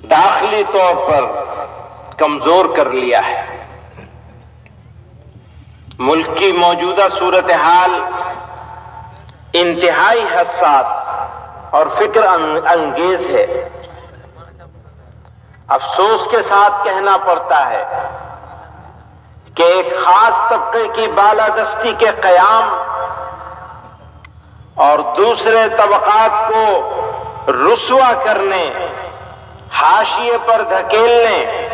داخلی طور پر کمزور کر لیا ہے۔ ملک کی موجودہ صورتحال انتہائی حساس اور فکر انگیز ہے۔ افسوس کے ساتھ کہنا پڑتا ہے کہ ایک خاص طبقے کی بالادستی کے قیام اور دوسرے طبقات کو رسوا کرنے، حاشیے پر دھکیلنے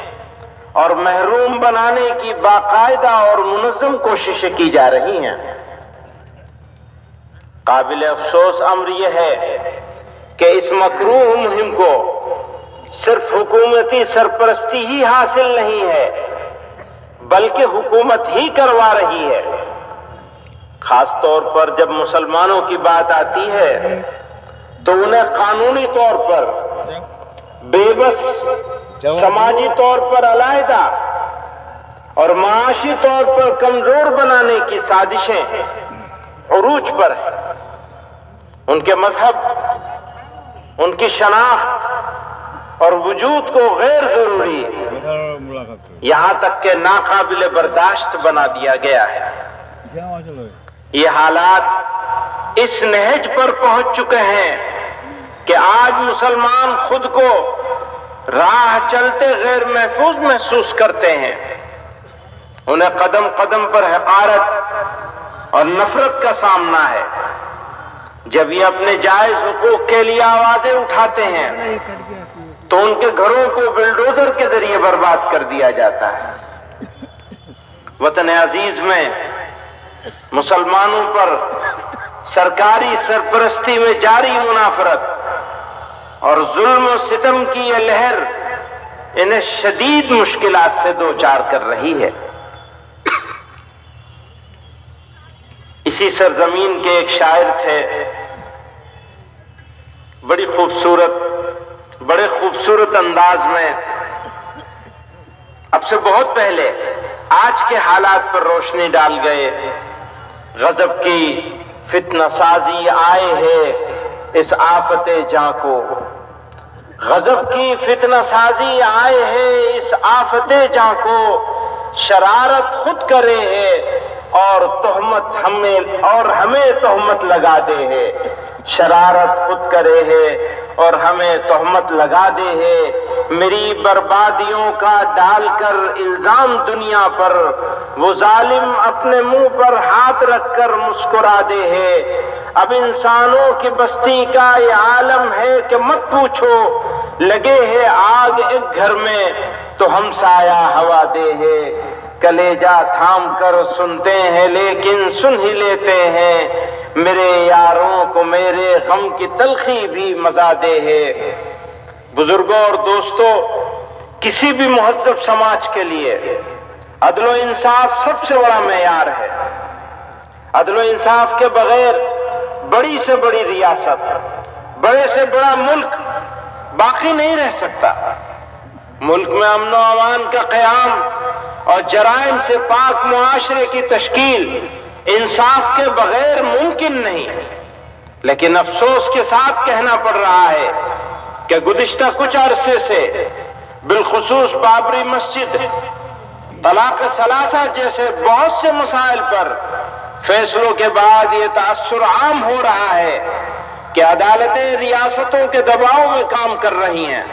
اور محروم بنانے کی باقاعدہ اور منظم کوششیں کی جا رہی ہیں۔ قابل افسوس امر یہ ہے کہ اس مکروہ مہم کو صرف حکومتی سرپرستی ہی حاصل نہیں ہے بلکہ حکومت ہی کروا رہی ہے۔ خاص طور پر جب مسلمانوں کی بات آتی ہے تو انہیں قانونی طور پر بے بس، سماجی طور پر علیحدہ اور معاشی طور پر کمزور بنانے کی سازشیں عروج پر ہیں۔ ان کے مذہب، ان کی شناخت اور وجود کو غیر ضروری، یہاں تک کہ ناقابل برداشت بنا دیا گیا ہے۔ یہ حالات اس نہج پر پہنچ چکے ہیں کہ آج مسلمان خود کو راہ چلتے غیر محفوظ محسوس کرتے ہیں۔ انہیں قدم قدم پر حقارت اور نفرت کا سامنا ہے۔ جب یہ اپنے جائز حقوق کے لیے آوازیں اٹھاتے ہیں تو ان کے گھروں کو بلڈوزر کے ذریعے برباد کر دیا جاتا ہے۔ وطن عزیز میں مسلمانوں پر سرکاری سرپرستی میں جاری منافرت اور ظلم و ستم کی یہ لہر انہیں شدید مشکلات سے دوچار کر رہی ہے۔ اسی سرزمین کے ایک شاعر تھے، بڑے خوبصورت انداز میں اب سے بہت پہلے آج کے حالات پر روشنی ڈال گئے۔ غضب کی فتنہ سازی آئے ہے اس آفت جاں کو، غضب کی فتنہ سازی آئے ہے اس آفت جاں کو، شرارت خود کرے ہے اور ہمیں تہمت لگا دے ہے، شرارت خود کرے ہے اور ہمیں تہمت لگا دے ہے، میری بربادیوں کا ڈال کر الزام دنیا پر، وہ ظالم اپنے منہ پر ہاتھ رکھ کر مسکرا دے ہے، اب انسانوں کی بستی کا یہ عالم ہے کہ مت پوچھو، لگے ہے آگ ایک گھر میں تو ہم سایہ ہوا دے ہے، کلیجہ تھام کر سنتے ہیں لیکن سن ہی لیتے ہیں، میرے یاروں کو میرے غم کی تلخی بھی مزہ دے ہے۔ بزرگوں اور دوستوں، کسی بھی مہذب سماج کے لیے عدل و انصاف سب سے بڑا معیار ہے۔ عدل و انصاف کے بغیر بڑی سے بڑی ریاست، بڑے سے بڑا ملک باقی نہیں رہ سکتا۔ ملک میں امن و امان کا قیام اور جرائم سے پاک معاشرے کی تشکیل انصاف کے بغیر ممکن نہیں۔ لیکن افسوس کے ساتھ کہنا پڑ رہا ہے کہ گزشتہ کچھ عرصے سے بالخصوص بابری مسجد، طلاق ثلاثہ جیسے بہت سے مسائل پر فیصلوں کے بعد یہ تاثر عام ہو رہا ہے کہ عدالتیں ریاستوں کے دباؤ میں کام کر رہی ہیں۔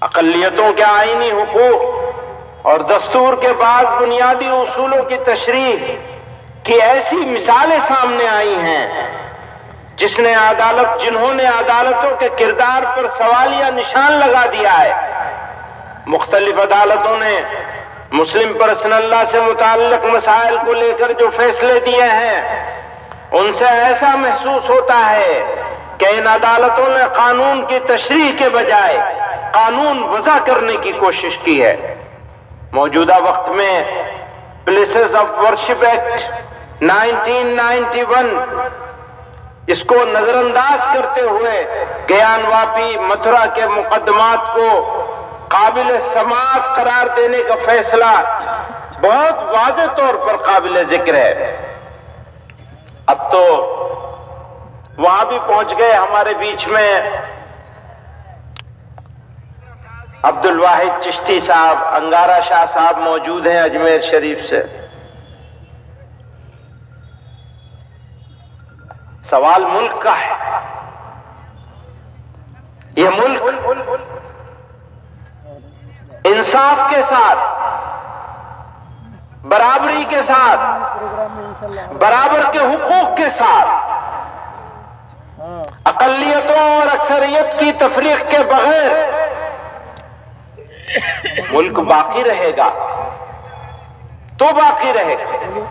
اقلیتوں کے آئینی حقوق اور دستور کے بعد بنیادی اصولوں کی تشریح کی ایسی مثالیں سامنے آئی ہیں جنہوں نے عدالتوں کے کردار پر سوالیہ نشان لگا دیا ہے۔ مختلف عدالتوں نے مسلم پرسنل لا سے متعلق مسائل کو لے کر جو فیصلے دیے ہیں، ان سے ایسا محسوس ہوتا ہے کہ ان عدالتوں نے قانون کی تشریح کے بجائے قانون وضع کرنے کی کوشش کی ہے۔ موجودہ وقت میں پلیسز آف ورشپ ایکٹ 1991 اس کو نظر انداز کرتے ہوئے گیان واپی متھرا کے مقدمات کو قابل سماعت قرار دینے کا فیصلہ بہت واضح طور پر قابل ذکر ہے۔ اب تو وہاں بھی پہنچ گئے ہمارے بیچ میں عبد الواحد چشتی صاحب، انگارہ شاہ صاحب موجود ہیں اجمیر شریف سے۔ سوال ملک کا ہے۔ یہ ملک انصاف کے ساتھ، برابری کے ساتھ، برابر کے حقوق کے ساتھ، اقلیتوں اور اکثریت کی تفریق کے بغیر ملک باقی رہے گا تو باقی رہے گا۔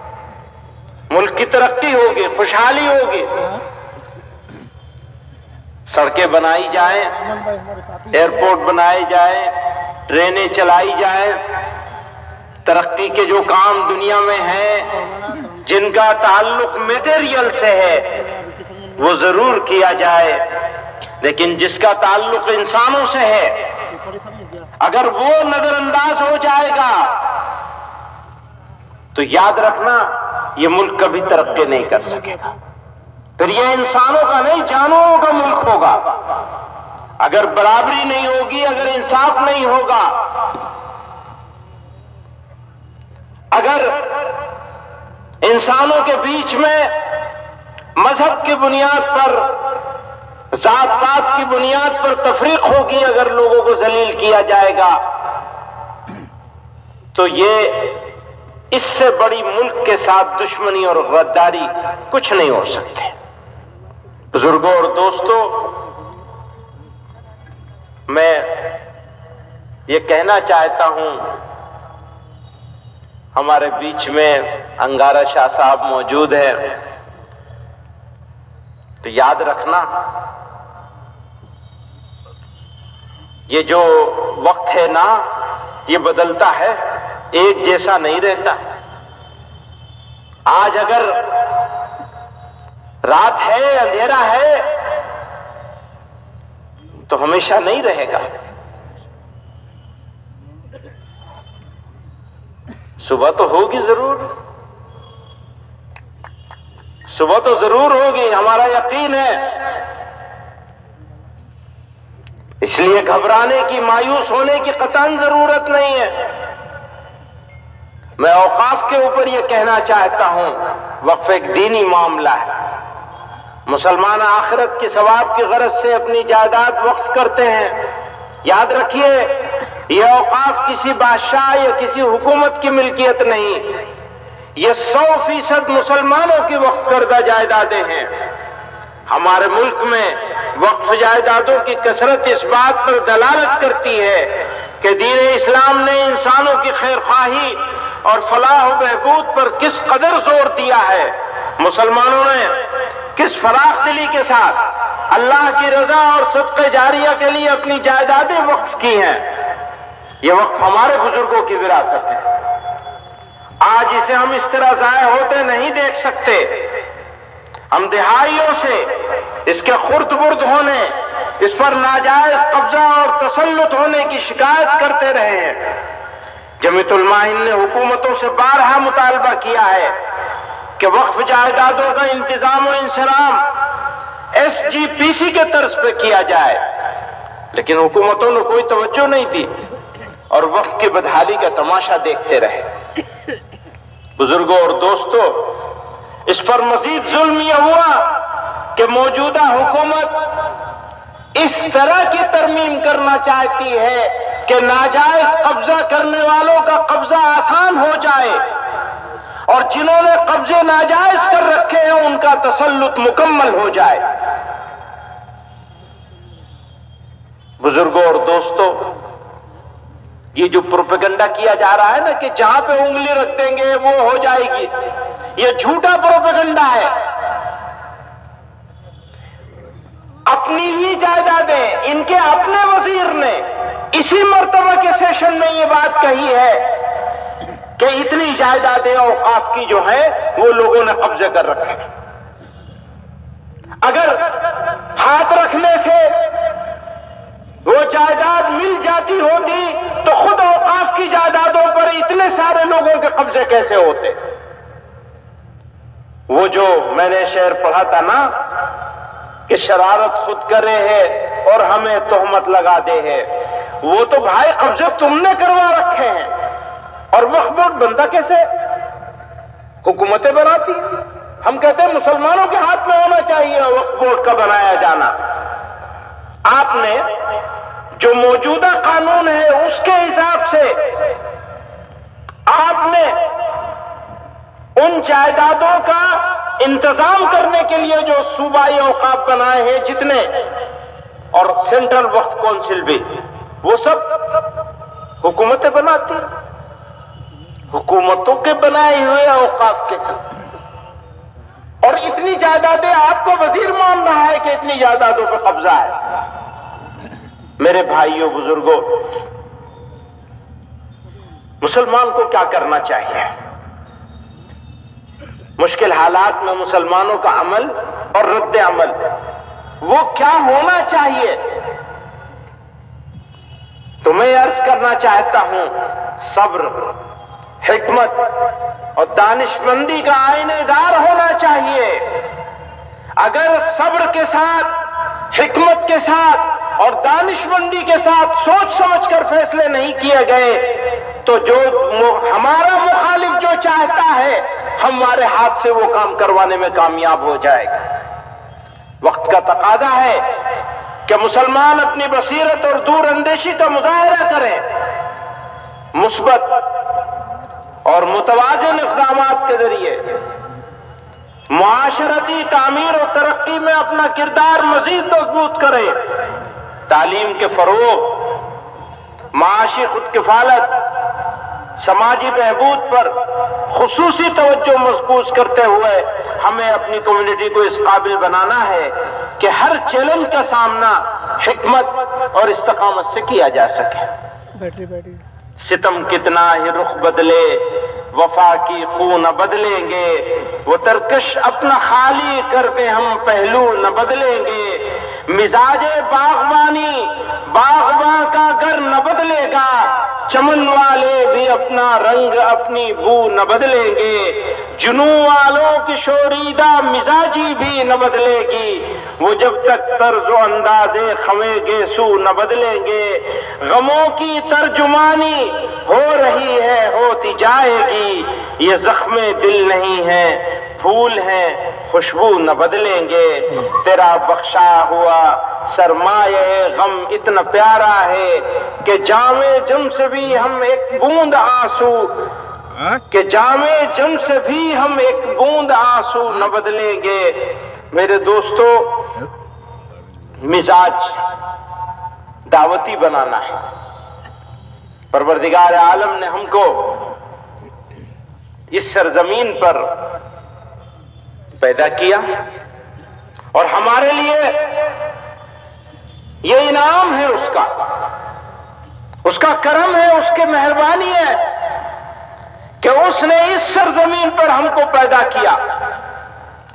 ملک کی ترقی ہوگی، خوشحالی ہوگی، سڑکیں بنائی جائیں، ایئرپورٹ بنائے جائیں، ٹرینیں چلائی جائیں، ترقی کے جو کام دنیا میں ہیں جن کا تعلق میٹیریل سے ہے وہ ضرور کیا جائے، لیکن جس کا تعلق انسانوں سے ہے اگر وہ نظر انداز ہو جائے گا تو یاد رکھنا یہ ملک کبھی ترقی نہیں کر سکے گا۔ پھر یہ انسانوں کا نہیں، جانوروں کا ملک ہوگا۔ اگر برابری نہیں ہوگی، اگر انصاف نہیں ہوگا، اگر انسانوں کے بیچ میں مذہب کی بنیاد پر، ذات پات کی بنیاد پر تفریق ہوگی، اگر لوگوں کو ذلیل کیا جائے گا تو یہ اس سے بڑی ملک کے ساتھ دشمنی اور غداری کچھ نہیں ہو سکتے۔ بزرگوں اور دوستوں، میں یہ کہنا چاہتا ہوں، ہمارے بیچ میں انگارہ شاہ صاحب موجود ہیں، تو یاد رکھنا یہ جو وقت ہے نا یہ بدلتا ہے، ایک جیسا نہیں رہتا۔ آج اگر رات ہے، اندھیرا ہے تو ہمیشہ نہیں رہے گا۔ صبح تو ہوگی ضرور، صبح تو ضرور ہوگی، ہمارا یقین ہے۔ اس لیے گھبرانے کی، مایوس ہونے کی قطعاً ضرورت نہیں ہے۔ میں اوقاف کے اوپر یہ کہنا چاہتا ہوں، وقف ایک دینی معاملہ ہے۔ مسلمان آخرت کی ثواب کی غرض سے اپنی جائیداد وقف کرتے ہیں۔ یاد رکھیے، یہ اوقاف کسی بادشاہ یا کسی حکومت کی ملکیت نہیں، یہ 100% مسلمانوں کی وقف کردہ جائیدادیں ہیں۔ ہمارے ملک میں وقف جائیدادوں کی کثرت اس بات پر دلالت کرتی ہے کہ دین اسلام نے انسانوں کی خیر خواہی اور فلاح و بہبود پر کس قدر زور دیا ہے۔ مسلمانوں نے کس فراخ دلی کے ساتھ اللہ کی رضا اور صدقہ جاریہ کے لیے اپنی جائیدادیں وقف کی ہیں۔ یہ وقف ہمارے بزرگوں کی وراثت ہے۔ آج اسے ہم اس طرح ضائع ہوتے نہیں دیکھ سکتے۔ ہم دہائیوں سے اس کے خرد برد ہونے، اس پر ناجائز قبضہ اور تسلط ہونے کی شکایت کرتے رہے ہیں۔ جمعیت علماء ہند نے حکومتوں سے بارہا مطالبہ کیا ہے کہ وقف جائیدادوں کا انتظام و انصرام SGPC کے طرز پہ کیا جائے، لیکن حکومتوں نے کوئی توجہ نہیں دی اور وقف کی بدحالی کا تماشا دیکھتے رہے۔ بزرگوں اور دوستوں، اس پر مزید ظلم یہ ہوا کہ موجودہ حکومت اس طرح کی ترمیم کرنا چاہتی ہے کہ ناجائز قبضہ کرنے والوں کا قبضہ آسان ہو جائے اور جنہوں نے قبضے ناجائز کر رکھے ہیں ان کا تسلط مکمل ہو جائے۔ بزرگوں اور دوستوں، یہ جو پروپیگنڈا کیا جا رہا ہے نا کہ جہاں پہ انگلی رکھ دیں گے وہ ہو جائے گی، یہ جھوٹا پروپیگنڈا ہے۔ اپنی ہی جائیدادیں، ان کے اپنے وزیر نے اسی مرتبہ کے سیشن میں یہ بات کہی ہے کہ اتنی جائیدادیں اوقاف کی جو ہیں وہ لوگوں نے قبضے کر رکھے۔ اگر ہاتھ رکھنے سے وہ جائیداد مل جاتی ہوتی تو خود اوقاف کی جائیدادوں پر اتنے سارے لوگوں کے قبضے کیسے ہوتے؟ وہ جو میں نے شعر پڑھا تھا نا کہ شرارت خود کرے ہے اور ہمیں تہمت لگا دے ہے، وہ تو بھائی قبضے تم نے کروا رکھے ہیں، اور وقف بورڈ بنتا کیسے؟ حکومتیں بناتی ہیں۔ ہم کہتے ہیں مسلمانوں کے ہاتھ میں ہونا چاہیے وقف بورڈ کا بنایا جانا۔ آپ نے جو موجودہ قانون ہے اس کے حساب سے آپ نے ان جائیدادوں کا انتظام کرنے کے لیے جو صوبائی اوقاف بنائے ہیں جتنے، اور سینٹرل وقف کونسل بھی، وہ سب حکومتیں بناتی ہیں، حکومتوں کے بنائے ہوئے اوقاف کے ساتھ۔ اور اتنی جائیدادیں آپ کو وزیر مان رہا ہے کہ اتنی جائیدادوں پہ قبضہ ہے۔ میرے بھائیوں بزرگوں، مسلمان کو کیا کرنا چاہیے؟ مشکل حالات میں مسلمانوں کا عمل اور رد عمل وہ کیا ہونا چاہیے؟ تو میں عرض کرنا چاہتا ہوں، صبر، حکمت اور دانشمندی کا آئینہ دار ہونا چاہیے۔ اگر صبر کے ساتھ، حکمت کے ساتھ اور دانشمندی کے ساتھ سوچ سمجھ کر فیصلے نہیں کیے گئے تو جو ہمارا مخالف جو چاہتا ہے ہمارے ہاتھ سے وہ کام کروانے میں کامیاب ہو جائے گا۔ وقت کا تقاضا ہے کہ مسلمان اپنی بصیرت اور دور اندیشی کا مظاہرہ کریں، مثبت اور متوازن اقدامات کے ذریعے معاشرتی تعمیر و ترقی میں اپنا کردار مزید مضبوط کریں، تعلیم کے فروغ، معاشی خود کفالت، سماجی بہبود پر خصوصی توجہ مرکوز کرتے ہوئے ہمیں اپنی کمیونٹی کو اس قابل بنانا ہے کہ ہر چیلنج کا سامنا حکمت اور استقامت سے کیا جا سکے۔ ستم کتنا ہی رخ بدلے وفا کی خو نہ بدلیں گے، وہ ترکش اپنا خالی کر کے ہم پہلو نہ بدلیں گے، مزاج باغبانی باغباں کا گر نہ بدلے گا، چمن والے بھی اپنا رنگ اپنی بو نہ بدلیں گے، جنوں والوں کی شوریدہ مزاجی بھی نہ بدلے گی، وہ جب تک طرز و انداز خوے گیسو نہ بدلیں گے، غموں کی ترجمانی ہو رہی ہے ہوتی جائے گی، یہ زخم دل نہیں ہے پھول ہیں خوشبو نہ بدلیں گے، تیرا بخشا ہوا سرمایہ غم اتنا پیارا ہے کہ جام جم سے بھی ہم ایک بوند آنسو، کہ جام جم سے بھی ہم ایک بوند آنسو نہ بدلیں گے۔ میرے دوستو، مزاج دعوتی بنانا ہے۔ پروردگار عالم نے ہم کو اس سرزمین پر پیدا کیا اور ہمارے لیے یہ انعام ہے اس کا کرم ہے، اس کی مہربانی ہے کہ اس نے اس سرزمین پر ہم کو پیدا کیا۔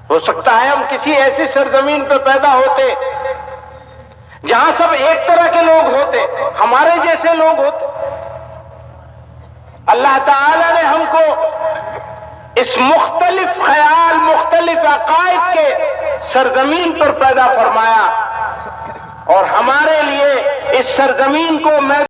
ہو سکتا ہے ہم کسی ایسی سرزمین پہ پیدا ہوتے جہاں سب ایک طرح کے لوگ ہوتے، ہمارے جیسے لوگ ہوتے۔ اللہ تعالی نے ہم کو اس مختلف خیال، مختلف عقائد کے سرزمین پر پیدا فرمایا اور ہمارے لیے اس سرزمین کو